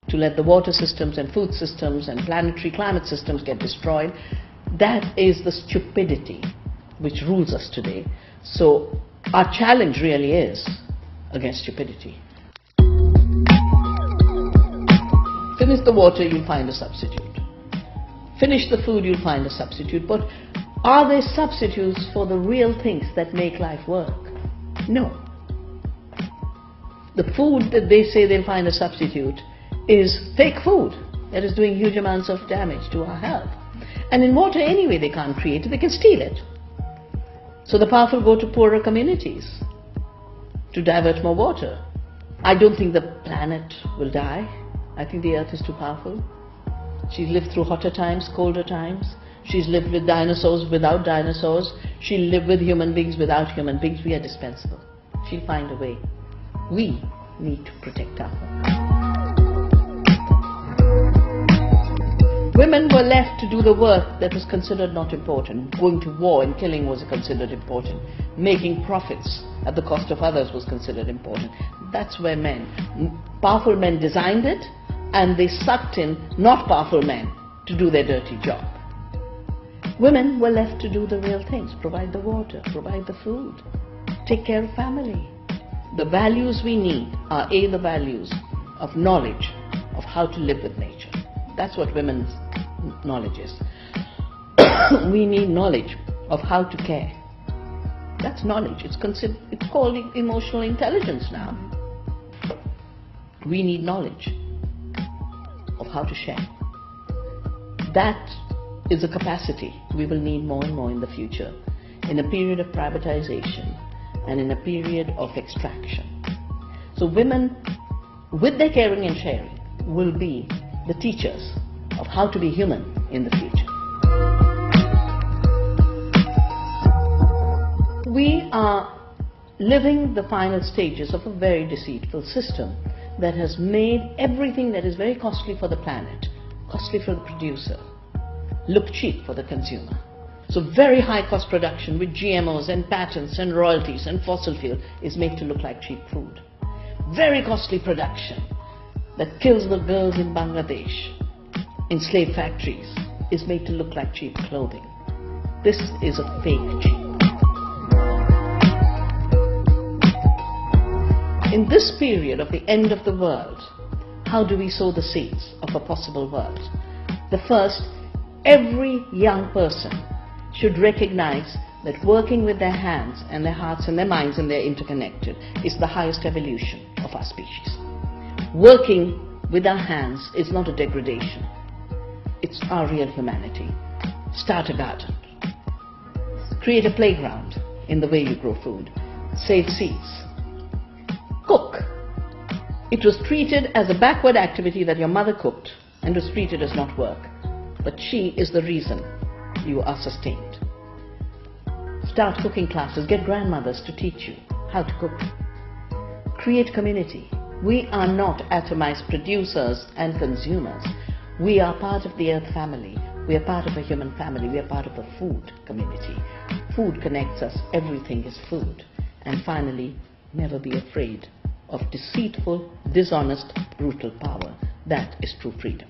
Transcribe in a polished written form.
to let the water systems and food systems and planetary climate systems get destroyed. That is the stupidity which rules us today. So our challenge really is against stupidity. Finish the water, you'll find a substitute. Finish the food, you'll find a substitute. But are there substitutes for the real things that make life work? No. The food that they say they'll find a substitute is fake food that is doing huge amounts of damage to our health. And in water anyway they can't create it, they can steal it. So the powerful go to poorer communities to divert more water. I don't think the planet will die. I think the earth is too powerful. She's lived through hotter times, colder times. She's lived with dinosaurs, without dinosaurs. She'll live with human beings, without human beings. We are dispensable. She'll find a way. We need to protect our home. Women were left to do the work that was considered not important. Going to war and killing was considered important. Making profits at the cost of others was considered important. That's where powerful men designed it, and they sucked in not powerful men to do their dirty job. Women were left to do the real things, provide the water, provide the food, take care of family. The values we need are the values of knowledge of how to live with nature. That's what women's knowledge is. We need knowledge of how to care. That's knowledge. It's called emotional intelligence now. We need knowledge of how to share. That is a capacity we will need more and more in the future, in a period of privatization and in a period of extraction. So women, with their caring and sharing, will be the teachers of how to be human in the future. We are living the final stages of a very deceitful system that has made everything that is very costly for the planet, costly for the producer, look cheap for the consumer. So very high cost production with GMOs and patents and royalties and fossil fuel is made to look like cheap food. Very costly production that kills the girls in Bangladesh in slave factories is made to look like cheap clothing. This is a fake cheap. In this period of the end of the world, how do we sow the seeds of a possible world? The first, every young person should recognize that working with their hands and their hearts and their minds, and they're interconnected, is the highest evolution of our species. Working with our hands is not a degradation. It's our real humanity. Start a garden. Create a playground in the way you grow food. Save seeds. Cook. It was treated as a backward activity that your mother cooked and was treated as not work. But she is the reason you are sustained. Start cooking classes. Get grandmothers to teach you how to cook. Create community. We are not atomized producers and consumers. We are part of the earth family. We are part of a human family. We are part of a food community. Food connects us. Everything is food. And finally, never be afraid of deceitful, dishonest, brutal power. That is true freedom.